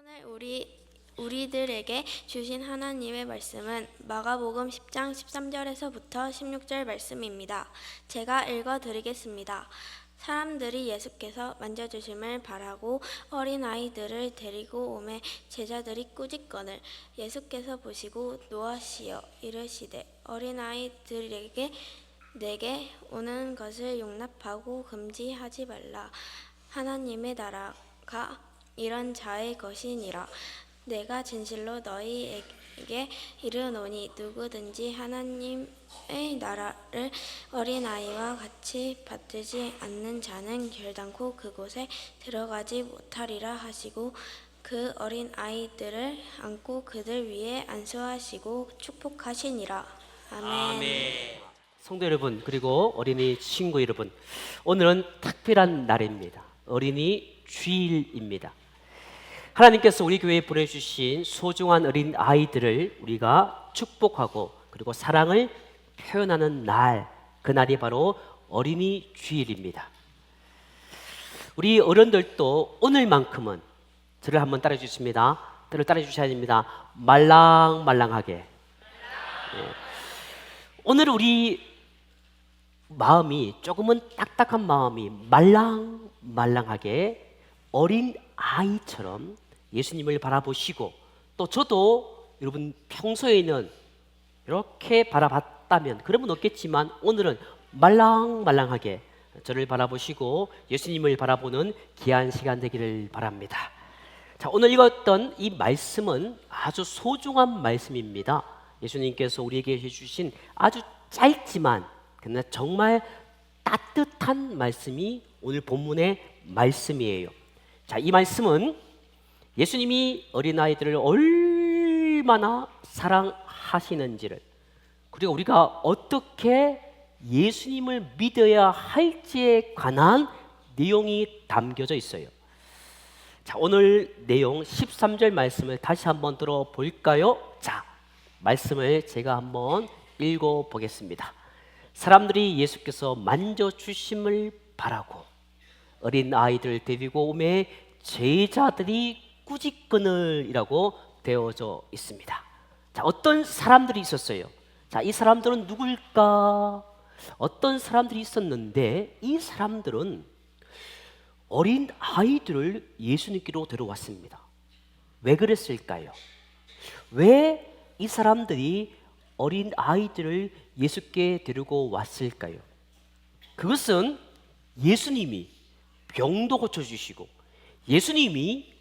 오늘 우리들에게 주신 하나님의 말씀은 마가복음 10장 13절에서부터 16절 말씀입니다. 제가 읽어드리겠습니다. 사람들이 예수께서 만져주심을 바라고 어린아이들을 데리고 오매 제자들이 꾸짖거늘 예수께서 보시고 노하시어 이르시되 어린아이들에게 내게 오는 것을 용납하고 금지하지 말라. 하나님의 나라가 이런 자의 것이니라. 내가 진실로 너희에게 이르노니 누구든지 하나님의 나라를 어린아이와 같이 받지 않는 자는 결단코 그곳에 들어가지 못하리라 하시고 그 어린아이들을 안고 그들 위에 안수하시고 축복하시니라. 아멘. 성도 여러분, 그리고 어린이 친구 여러분, 오늘은 특별한 날입니다. 어린이 주일입니다. 하나님께서 우리 교회에 보내주신 소중한 어린 아이들을 우리가 축복하고 그리고 사랑을 표현하는 날, 그날이 바로 어린이 주일입니다. 우리 어른들도 오늘만큼은 저를 한번 따라해 주십니다. 저를 따라해 주셔야 됩니다. 말랑말랑하게. 오늘 우리 마음이 조금은 딱딱한 마음이 말랑말랑하게 어린 아이처럼 예수님을 바라보시고, 또 저도 여러분 평소에는 이렇게 바라봤다면 그러면 없겠지만 오늘은 말랑말랑하게 저를 바라보시고 예수님을 바라보는 귀한 시간 되기를 바랍니다. 자, 오늘 읽었던 이 말씀은 아주 소중한 말씀입니다. 예수님께서 우리에게 해주신 아주 짧지만 그러나 정말 따뜻한 말씀이 오늘 본문의 말씀이에요. 자, 이 말씀은 예수님이 어린아이들을 얼마나 사랑하시는지를, 그리고 우리가 어떻게 예수님을 믿어야 할지에 관한 내용이 담겨져 있어요. 자, 오늘 내용 13절 말씀을 다시 한번 들어볼까요? 자, 말씀을 제가 한번 읽어보겠습니다. 사람들이 예수께서 만져주심을 바라고 어린 아이들을 데리고 오매 제자들이 꾸짖거늘이라고 되어져 있습니다. 자, 어떤 사람들이 있었어요? 자, 이 사람들은 누굴까? 어떤 사람들이 있었는데 이 사람들은 어린 아이들을 예수님께로 데려왔습니다. 왜 그랬을까요? 왜 이 사람들이 어린 아이들을 예수께 데리고 왔을까요? 그것은 예수님이 병도 고쳐주시고 예수님이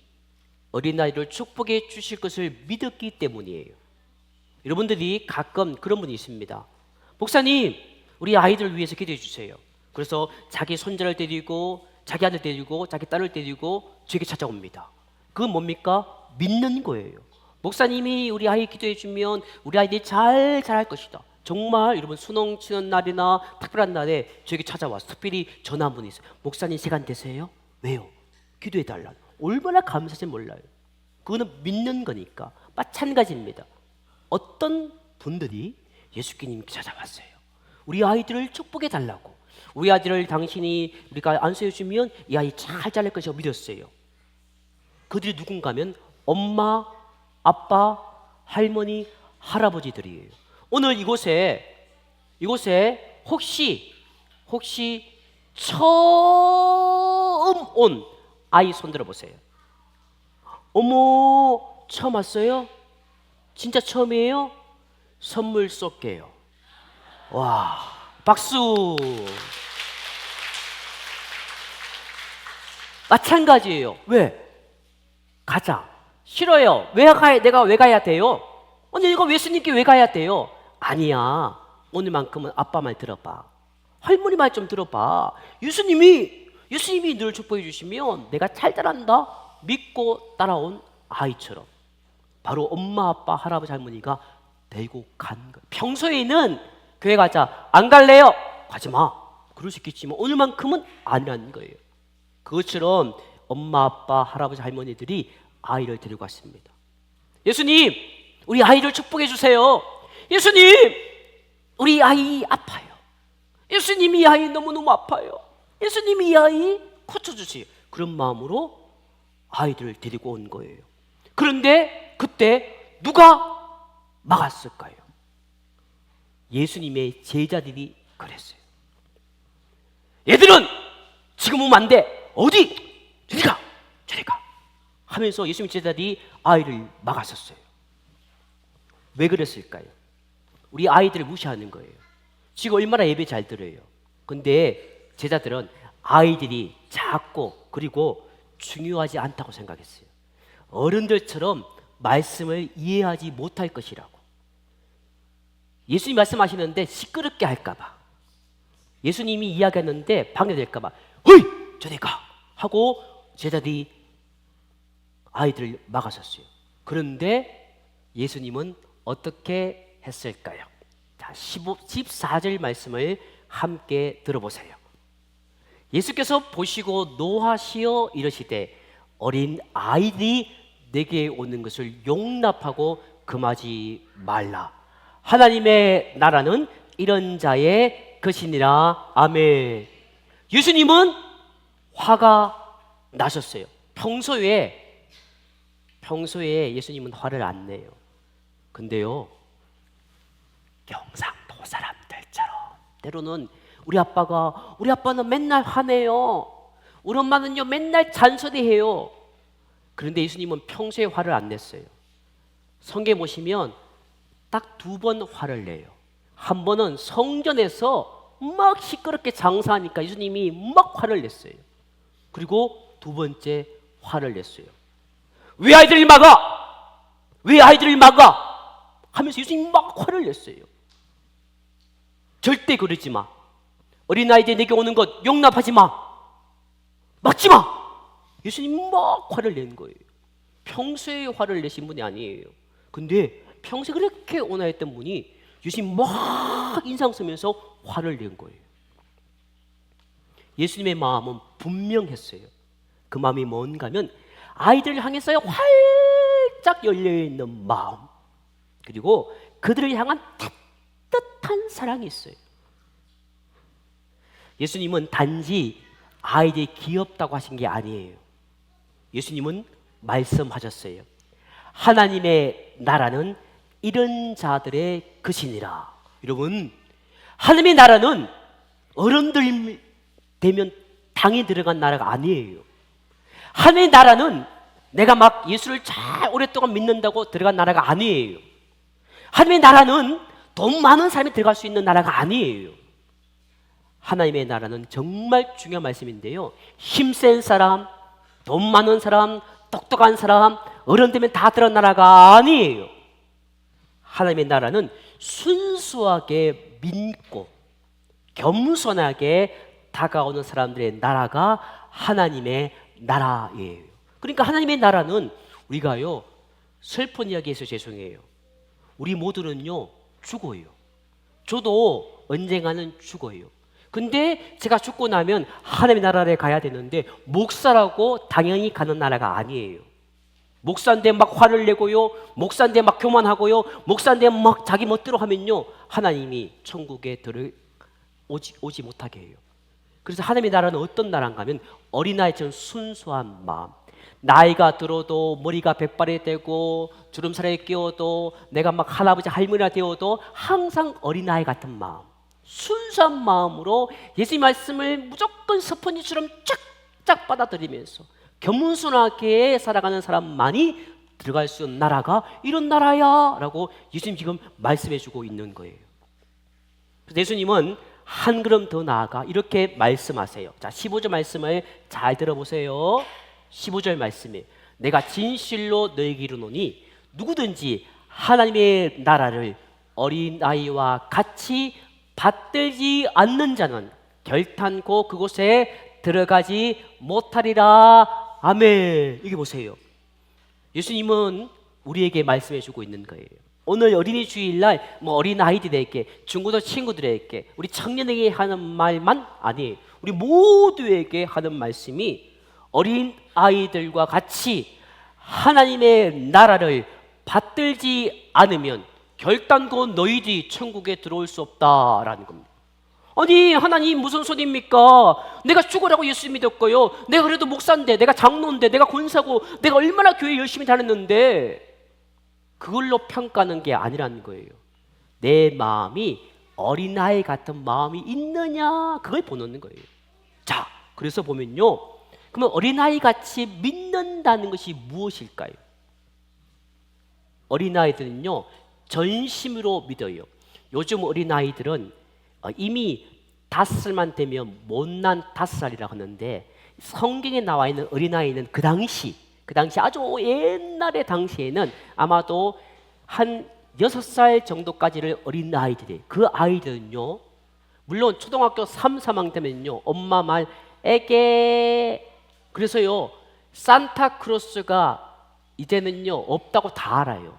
어린아이를 축복해 주실 것을 믿었기 때문이에요. 여러분들이 가끔 그런 분이 있습니다. 목사님, 우리 아이들을 위해서 기도해 주세요. 그래서 자기 손자를 데리고 자기 아들 데리고 자기 딸을 데리고 저에게 찾아옵니다. 그건 뭡니까? 믿는 거예요. 목사님이 우리 아이 기도해 주면 우리 아이들이 잘 자랄 것이다. 정말 여러분 수능 치는 날이나 특별한 날에 저에게 찾아와서 특별히 전화 한 분이 있어요. 목사님 시간 되세요? 왜요? 기도해 달라. 얼마나 감사한지 몰라요. 그거는 믿는 거니까. 마찬가지입니다. 어떤 분들이 예수님께 찾아왔어요. 우리 아이들을 축복해 달라고. 우리 아이들을 당신이 우리가 안수해 주면 이 아이 잘 자랄 것이라고 믿었어요. 그들이 누군가면 엄마, 아빠, 할머니, 할아버지들이에요. 오늘 이곳에 혹시 처음 온 아이 손 들어보세요. 어머, 처음 왔어요? 진짜 처음이에요? 선물 쏠게요. 와, 박수. 마찬가지예요. 왜? 가자. 싫어요. 내가 왜 가야 돼요? 아니, 이거 예수님께 왜 가야 돼요? 아니야. 오늘만큼은 아빠 말 들어봐. 할머니 말 좀 들어봐. 예수님이 늘 축복해 주시면 내가 잘 자란다. 믿고 따라온 아이처럼 바로 엄마, 아빠, 할아버지, 할머니가 데리고 간 거예요. 평소에는 교회 가자. 안 갈래요? 가지 마. 그럴 수 있겠지만 오늘만큼은 아니라는 거예요. 그것처럼 엄마, 아빠, 할아버지, 할머니들이 아이를 데리고 왔습니다. 예수님, 우리 아이를 축복해 주세요. 예수님, 우리 아이 아파요. 예수님, 이 아이 너무너무 아파요. 예수님, 이 아이 고쳐주세요. 그런 마음으로 아이들을 데리고 온 거예요. 그런데 그때 누가 막았을까요? 예수님의 제자들이 그랬어요. 얘들은 지금 오면 안 돼. 어디? 저리 가. 저리 가. 하면서 예수님 제자들이 아이를 막았었어요. 왜 그랬을까요? 우리 아이들을 무시하는 거예요. 지금 얼마나 예배 잘 들어요. 근데 제자들은 아이들이 작고 그리고 중요하지 않다고 생각했어요. 어른들처럼 말씀을 이해하지 못할 것이라고. 예수님이 말씀하시는데 시끄럽게 할까 봐, 예수님이 이야기했는데 방해될까 봐 어이! 저리 가! 하고 제자들이 아이들을 막았었어요. 그런데 예수님은 어떻게 했을까요? 자, 14절 말씀을 함께 들어보세요. 예수께서 보시고 노하시어 이르시되 어린 아이들이 내게 오는 것을 용납하고 금하지 말라. 하나님의 나라는 이런 자의 것이니라. 아멘. 예수님은 화가 나셨어요. 평소에 예수님은 화를 안 내요. 근데요, 경상도 사람들처럼 때로는 우리 아빠는 맨날 화내요. 우리 엄마는요 맨날 잔소리해요. 그런데 예수님은 평소에 화를 안 냈어요. 성경에 보시면 딱 2번 화를 내요. 한 번은 성전에서 막 시끄럽게 장사하니까 예수님이 막 화를 냈어요. 그리고 2번째 화를 냈어요. 왜 아이들을 막아? 왜 아이들을 막아? 하면서 예수님이 막 화를 냈어요. 절대 그러지 마. 어린아이들 내게 오는 것 용납하지 마. 막지 마. 예수님이 막 화를 낸 거예요. 평소에 화를 내신 분이 아니에요. 근데 평소에 그렇게 온화했던 분이 예수님이 막 인상 쓰면서 화를 낸 거예요. 예수님의 마음은 분명했어요. 그 마음이 뭔가 하면 아이들을 향해서 활짝 열려있는 마음, 그리고 그들을 향한 따뜻한 사랑이 있어요. 예수님은 단지 아이들이 귀엽다고 하신 게 아니에요. 예수님은 말씀하셨어요. 하나님의 나라는 이런 자들의 것이니라. 여러분, 하나님의 나라는 어른들 되면 당이 들어간 나라가 아니에요. 하나님의 나라는 내가 막 예수를 잘 오랫동안 믿는다고 들어간 나라가 아니에요. 하나님의 나라는 돈 많은 사람이 들어갈 수 있는 나라가 아니에요. 하나님의 나라는 정말 중요한 말씀인데요, 힘센 사람, 돈 많은 사람, 똑똑한 사람, 어른 되면 다 들어간 나라가 아니에요. 하나님의 나라는 순수하게 믿고 겸손하게 다가오는 사람들의 나라가 하나님의 나라예요. 그러니까 하나님의 나라는 우리가요, 슬픈 이야기해서 죄송해요, 우리 모두는요 죽어요. 저도 언젠가는 죽어요. 근데 제가 죽고 나면 하나님의 나라에 가야 되는데 목사라고 당연히 가는 나라가 아니에요. 목사인데 막 화를 내고요, 목사인데 막 교만하고요, 목사인데 막 자기 멋대로 하면요 하나님이 천국에 오지 못하게 해요. 그래서 하나님의 나라는 어떤 나라인가 하면 어린아이처럼 순수한 마음, 나이가 들어도 머리가 백발이 되고 주름살에 끼어도 내가 막 할아버지 할머니가 되어도 항상 어린아이 같은 마음, 순수한 마음으로 예수님 말씀을 무조건 스펀지처럼 쫙쫙 받아들이면서 겸손하게 살아가는 사람만이 들어갈 수 있는 나라가 이런 나라야 라고 예수님 지금 말씀해 주고 있는 거예요. 그래서 예수님은 한 걸음 더 나아가 이렇게 말씀하세요. 자, 15절 말씀을 잘 들어보세요. 15절 말씀에 내가 진실로 너에게 이르노니 누구든지 하나님의 나라를 어린아이와 같이 받들지 않는 자는 결탄코 그곳에 들어가지 못하리라. 아멘. 여기 보세요. 예수님은 우리에게 말씀해 주고 있는 거예요. 오늘 어린이 주일날 어린 아이들에게, 중고등 친구들에게, 우리 청년에게 하는 말만 아니에요. 우리 모두에게 하는 말씀이 어린 아이들과 같이 하나님의 나라를 받들지 않으면 결단코 너희들이 천국에 들어올 수 없다라는 겁니다. 아니 하나님 무슨 소리입니까? 내가 죽으라고 예수 믿었고요. 내가 그래도 목사인데, 내가 장로인데, 내가 권사고, 내가 얼마나 교회 열심히 다녔는데 그걸로 평가하는 게 아니라는 거예요. 내 마음이 어린아이 같은 마음이 있느냐, 그걸 보는 거예요. 자, 그래서 보면요, 그러면 어린아이 같이 믿는다는 것이 무엇일까요? 어린아이들은요 전심으로 믿어요. 요즘 어린아이들은 이미 5살만 되면 못난 5살이라고 하는데, 성경에 나와 있는 어린아이는 그 당시 아주 옛날의 당시에는 아마도 한 6살 정도까지를 어린아이들이, 그 아이들은요 물론 초등학교 3, 4학년 되면요 엄마 말 에게, 그래서요 산타크로스가 이제는요 없다고 다 알아요.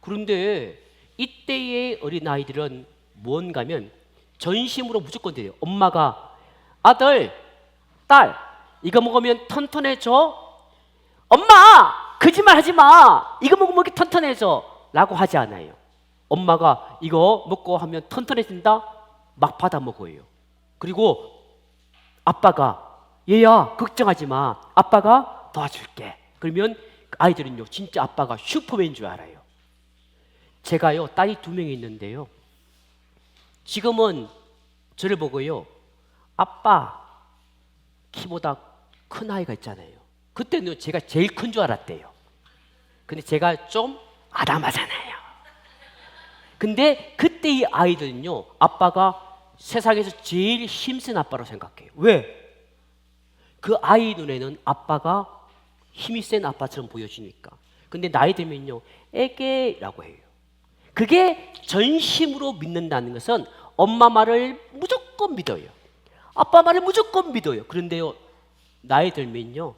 그런데 이때의 어린아이들은 뭔가면 전심으로 무조건 돼요. 엄마가 아들, 딸 이거 먹으면 튼튼해져. 엄마 거짓말 하지 마. 이거 먹으면 이렇게 튼튼해져 라고 하지 않아요. 엄마가 이거 먹고 하면 튼튼해진다, 막 받아 먹어요. 그리고 아빠가 얘야 걱정하지 마, 아빠가 도와줄게. 그러면 아이들은요 진짜 아빠가 슈퍼맨인 줄 알아요. 제가요 딸이 2명이 있는데요, 지금은 저를 보고요 아빠 키보다 큰 아이가 있잖아요. 그때는 제가 제일 큰 줄 알았대요. 근데 제가 좀 아담하잖아요. 근데 그때 이 아이들은요 아빠가 세상에서 제일 힘센 아빠로 생각해요. 왜? 그 아이 눈에는 아빠가 힘이 센 아빠처럼 보여지니까. 근데 나이 들면요 애게라고 해요. 그게 전심으로 믿는다는 것은 엄마 말을 무조건 믿어요. 아빠 말을 무조건 믿어요. 그런데요 나이 들면요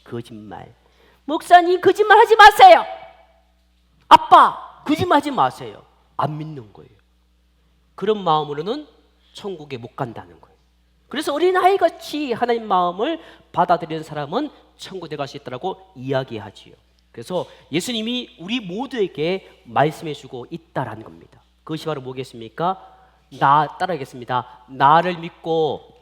거짓말, 목사님 거짓말 하지 마세요, 아빠 거짓말 하지 마세요, 안 믿는 거예요. 그런 마음으로는 천국에 못 간다는 거예요. 그래서 어린아이같이 하나님 마음을 받아들이는 사람은 천국에 갈 수 있다고 이야기하지요. 그래서 예수님이 우리 모두에게 말씀해 주고 있다라는 겁니다. 그것이 바로 뭐겠습니까? 나 따라하겠습니다. 나를 믿고.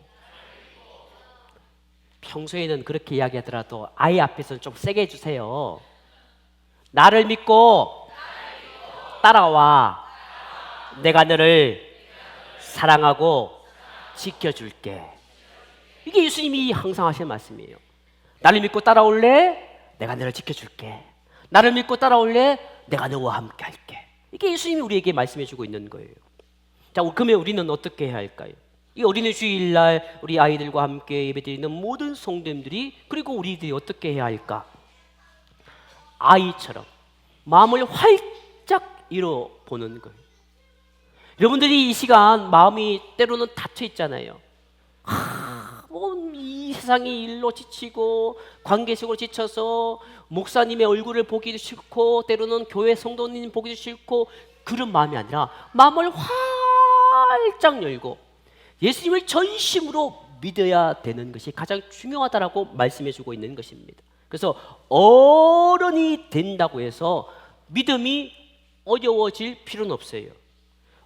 평소에는 그렇게 이야기하더라도 아이 앞에서는 좀 세게 해주세요. 나를 믿고 따라와. 내가 너를 사랑하고 지켜줄게. 이게 예수님이 항상 하시는 말씀이에요. 나를 믿고 따라올래? 내가 너를 지켜줄게. 나를 믿고 따라올래? 내가 너와 함께 할게. 이게 예수님이 우리에게 말씀해 주고 있는 거예요. 자, 그러면 우리는 어떻게 해야 할까요? 이 어린이 주일날 우리 아이들과 함께 예배드리는 모든 성도님들이, 그리고 우리들이 어떻게 해야 할까? 아이처럼 마음을 활짝 열어보는 거예요. 여러분들이 이 시간 마음이 때로는 닫혀 있잖아요. 이 세상의 일로 지치고 관계식으로 지쳐서 목사님의 얼굴을 보기도 싫고 때로는 교회 성도님 보기도 싫고, 그런 마음이 아니라 마음을 활짝 열고 예수님을 전심으로 믿어야 되는 것이 가장 중요하다라고 말씀해 주고 있는 것입니다. 그래서 어른이 된다고 해서 믿음이 어려워질 필요는 없어요.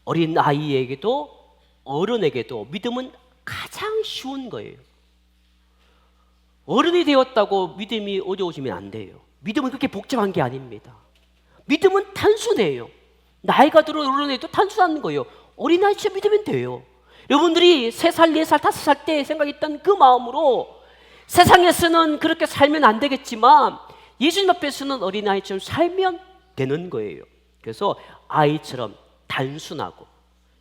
어린 아이에게도 어른에게도 믿음은 가장 쉬운 거예요. 어른이 되었다고 믿음이 어려워지면 안 돼요. 믿음은 그렇게 복잡한 게 아닙니다. 믿음은 단순해요. 나이가 들어 어른에도 단순한 거예요. 어린아이처럼 믿으면 돼요. 여러분들이 3살, 4살, 5살 때 생각했던 그 마음으로 세상에서는 그렇게 살면 안 되겠지만 예수님 앞에서는 어린아이처럼 살면 되는 거예요. 그래서 아이처럼 단순하고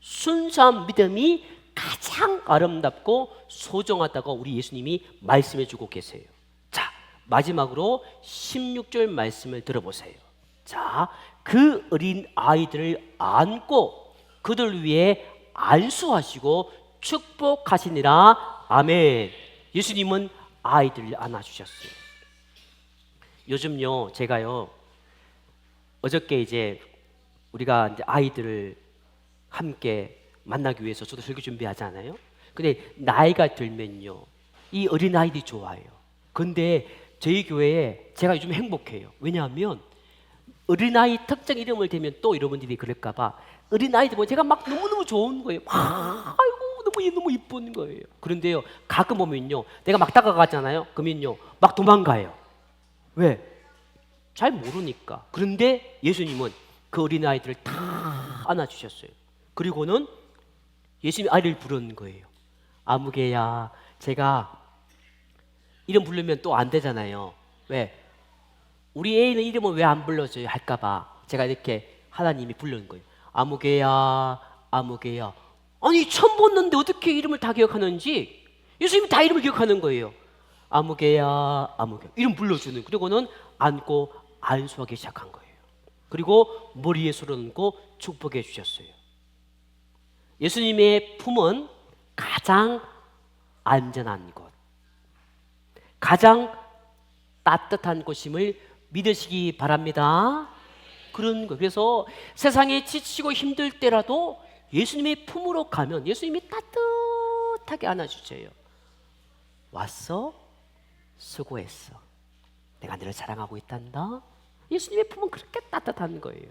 순수한 믿음이 가장 아름답고 소중하다고 우리 예수님이 말씀해 주고 계세요. 자, 마지막으로 16절 말씀을 들어보세요. 자, 그 어린 아이들을 안고 그들 위해 안수하시고 축복하시니라. 아멘. 예수님은 아이들을 안아주셨어요. 요즘요 제가요 어저께 이제 우리가 이제 아이들을 함께 만나기 위해서 저도 설교 준비하잖아요. 근데 나이가 들면요 이 어린 아이들이 좋아요. 근데 저희 교회에 제가 요즘 행복해요. 왜냐하면 어린아이 특정 이름을 대면 또 여러분들이 그럴까봐 어린아이들 보면 제가 막 너무너무 좋은 거예요. 아이고 너무 이쁜 거예요. 그런데요, 가끔 보면요, 내가 막 다가가잖아요. 그러면요, 막 도망가요. 왜? 잘 모르니까. 그런데 예수님은 그 어린아이들을 다 안아주셨어요. 그리고는 예수님이 아이를 부르는 거예요. 아무개야, 제가 이름 부르면 또 안 되잖아요. 왜? 우리 애는 이름을 왜 안 불러줘요? 할까봐 제가 이렇게 하나님이 부르는 거예요. 아무개야, 아무개야. 아니, 처음 봤는데 어떻게 이름을 다 기억하는지 예수님이 다 이름을 기억하는 거예요. 아무개야, 아무개. 이름 불러주는. 그리고는 안고 안수하기 시작한 거예요. 그리고 머리에 손을 얹고 축복해 주셨어요. 예수님의 품은 가장 안전한 곳, 가장 따뜻한 곳임을 믿으시기 바랍니다. 그런 거. 그래서 세상에 지치고 힘들 때라도 예수님의 품으로 가면 예수님이 따뜻하게 안아주세요. 왔어? 수고했어. 내가 너를 사랑하고 있단다. 예수님의 품은 그렇게 따뜻한 거예요.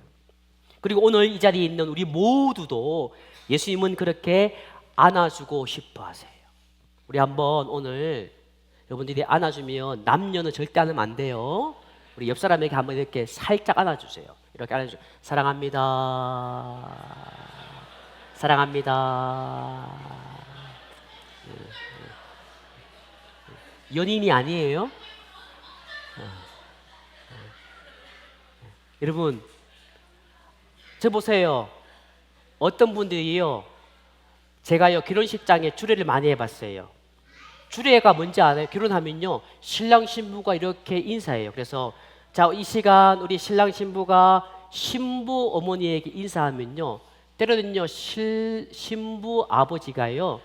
그리고 오늘 이 자리에 있는 우리 모두도 예수님은 그렇게 안아주고 싶어 하세요. 우리 한번 오늘 여러분들이 안아주면 남녀는 절대 안으면 안 돼요. 우리 옆 사람에게 한번 이렇게 살짝 안아주세요. 이렇게 안아주세요. 사랑합니다. 사랑합니다. 연인이 아니에요. 여러분, 저 보세요. 어떤 분들이요, 제가요 결혼식장에 주례를 많이 해봤어요. 주례가 뭔지 알아요? 결혼하면요 신랑 신부가 이렇게 인사해요. 그래서 자, 이 시간 우리 신랑 신부가 신부 어머니에게 인사하면요, 때로는요 신부 아버지가요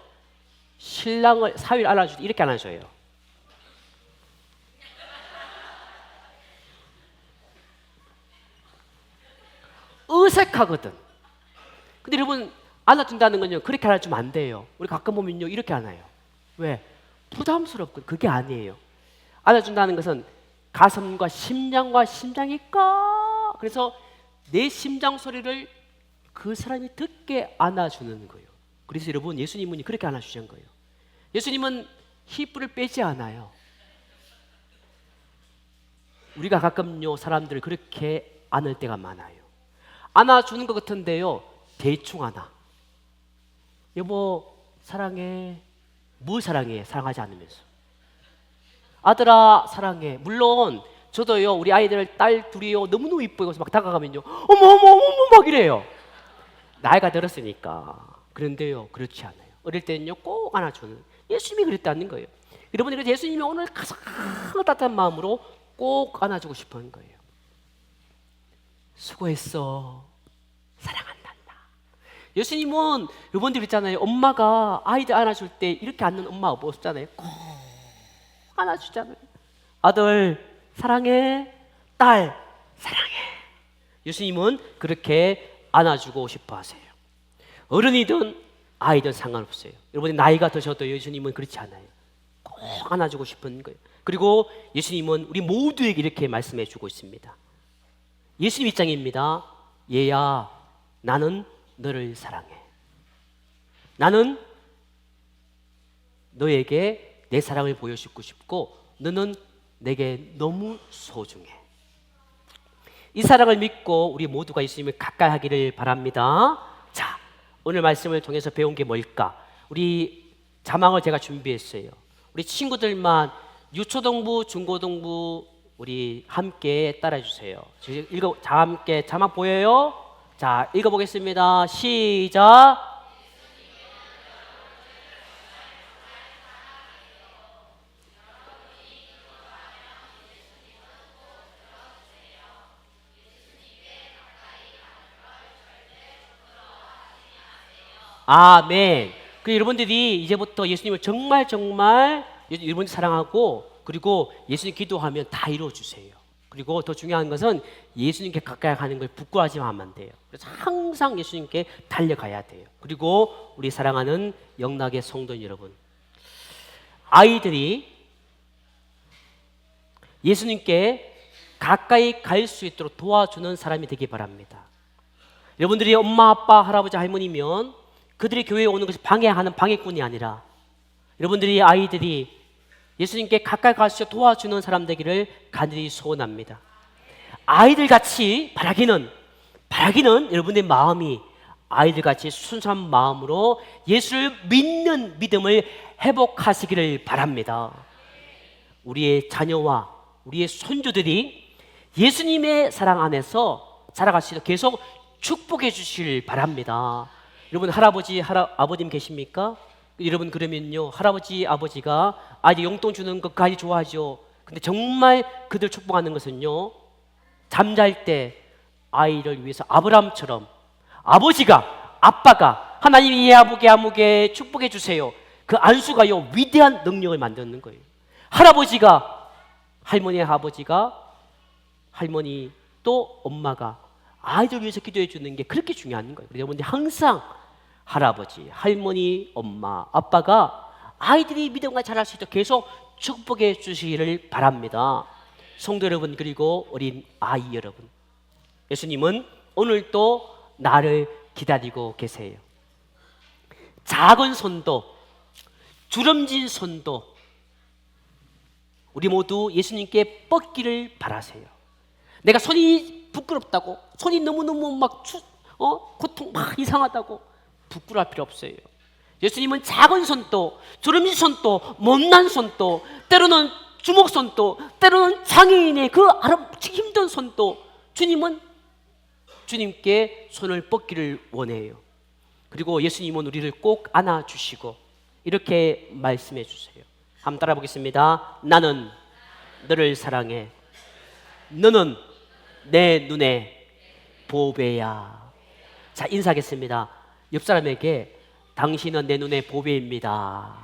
신랑을 사위를 안아줄 때 이렇게 안아줘요. 어색하거든. 근데 여러분, 안아준다는 건요 그렇게 안아주면 안 돼요. 우리 가끔 보면요 이렇게 안아요. 왜? 부담스럽고. 그게 아니에요. 안아준다는 것은 가슴과 심장과 심장이 꺼. 그래서 내 심장 소리를 그 사람이 듣게 안아주는 거예요. 그래서 여러분, 예수님은 그렇게 안아주신 거예요. 예수님은 휘뿔을 빼지 않아요. 우리가 가끔요 사람들을 그렇게 안을 때가 많아요. 안아주는 것 같은데요 대충 안아. 여보 사랑해. 뭘 사랑해? 사랑하지 않으면서. 아들아 사랑해. 물론 저도요 우리 아이들 딸 둘이요 너무너무 이쁘고 막 다가가면요 어머 어머 어머 막 이래요. 나이가 들었으니까. 그런데요 그렇지 않아요. 어릴 때는요 꼭 안아주는, 예수님이 그랬다는 거예요. 여러분이 예수님이 오늘 가장 따뜻한 마음으로 꼭 안아주고 싶은 거예요. 수고했어. 사랑한단다. 예수님은 여러분들 있잖아요. 엄마가 아이들 안아줄 때 이렇게 안는 엄마 없잖아요. 꼭 안아주잖아요. 아들 사랑해. 딸 사랑해. 예수님은 그렇게 안아주고 싶어 하세요. 어른이든 아이든 상관없어요. 여러분이 나이가 드셔도 예수님은 그렇지 않아요. 꼭 안아주고 싶은 거예요. 그리고 예수님은 우리 모두에게 이렇게 말씀해 주고 있습니다. 예수님 입장입니다. 얘야 나는 너를 사랑해. 나는 너에게 내 사랑을 보여주고 싶고 너는 내게 너무 소중해. 이 사랑을 믿고 우리 모두가 예수님을 가까이 하기를 바랍니다. 자, 오늘 말씀을 통해서 배운 게 뭘까? 우리 자막을 제가 준비했어요. 우리 친구들만 유초등부, 중고등부 우리 함께 따라해 주세요. 자, 함께 자막 보여요? 자, 읽어보겠습니다. 시작. 아멘. 그 여러분들이 이제부터 예수님을 정말 여러분들 사랑하고 그리고 예수님 기도하면 다 이루어 주세요. 그리고 더 중요한 것은 예수님께 가까이 가는 걸 부끄러워하지 하면 안 돼요. 그래서 항상 예수님께 달려가야 돼요. 그리고 우리 사랑하는 영락의 성도 여러분, 아이들이 예수님께 가까이 갈 수 있도록 도와주는 사람이 되기 바랍니다. 여러분들이 엄마, 아빠, 할아버지, 할머니면 그들이 교회에 오는 것이 방해하는 방해꾼이 아니라 여러분들이 아이들이 예수님께 가까이 갈수록 도와주는 사람 되기를 간절히 소원합니다. 아이들같이 바라기는 여러분의 마음이 아이들같이 순수한 마음으로 예수를 믿는 믿음을 회복하시기를 바랍니다. 우리의 자녀와 우리의 손주들이 예수님의 사랑 안에서 자라갈 수 있도록 계속 축복해 주시길 바랍니다. 여러분 할아버지, 아버님 계십니까? 여러분 그러면요 할아버지, 아버지가 아이들 용돈 주는 것까지 좋아하죠. 근데 정말 그들 축복하는 것은요 잠잘 때 아이를 위해서 아브라함처럼 아버지가 아빠가 하나님 이 아무개 축복해 주세요. 그 안수가요 위대한 능력을 만드는 거예요. 할아버지가 할머니 또 엄마가 아이들 위해서 기도해 주는 게 그렇게 중요한 거예요. 여러분들 항상 할아버지, 할머니, 엄마, 아빠가 아이들이 믿음과 자랄 수 있도록 계속 축복해 주시기를 바랍니다. 성도 여러분 그리고 어린 아이 여러분, 예수님은 오늘도 나를 기다리고 계세요. 작은 손도 주름진 손도 우리 모두 예수님께 뻗기를 바라세요. 내가 손이 부끄럽다고, 손이 너무너무 고통 막 이상하다고 부끄러울 필요 없어요. 예수님은 작은 손도 주름진 손도 못난 손도 때로는 주먹 손도 때로는 장애인의 그 힘든 손도 주님은 주님께 손을 뻗기를 원해요. 그리고 예수님은 우리를 꼭 안아주시고 이렇게 말씀해 주세요. 한번 따라 보겠습니다. 나는 너를 사랑해. 너는 내 눈에 보배야. 자, 인사하겠습니다. 옆 사람에게 당신은 내 눈에 보배입니다.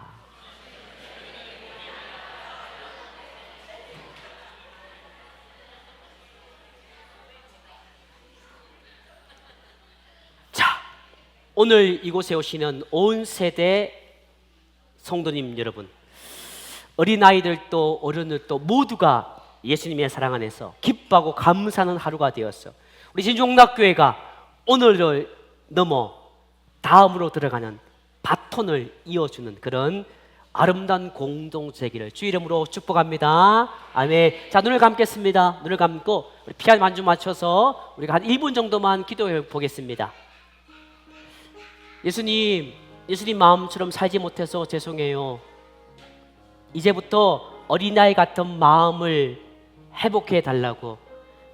자, 오늘 이곳에 오시는 온 세대 성도님 여러분, 어린아이들도 어른들도 모두가 예수님의 사랑 안에서 기뻐하고 감사하는 하루가 되었어. 우리 진종락교회가 오늘을 넘어 다음으로 들어가는 바톤을 이어주는 그런 아름다운 공동체기를 주 이름으로 축복합니다. 아멘. 자, 눈을 감겠습니다. 눈을 감고 우리 피아노 반주 맞춰서 우리가 한 1분 정도만 기도해 보겠습니다. 예수님 마음처럼 살지 못해서 죄송해요. 이제부터 어린아이 같은 마음을 회복해 달라고,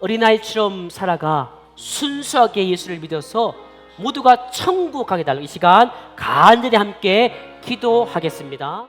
어린아이처럼 살아가 순수하게 예수를 믿어서 모두가 천국 가게 달라고 이 시간 간절히 함께 기도하겠습니다.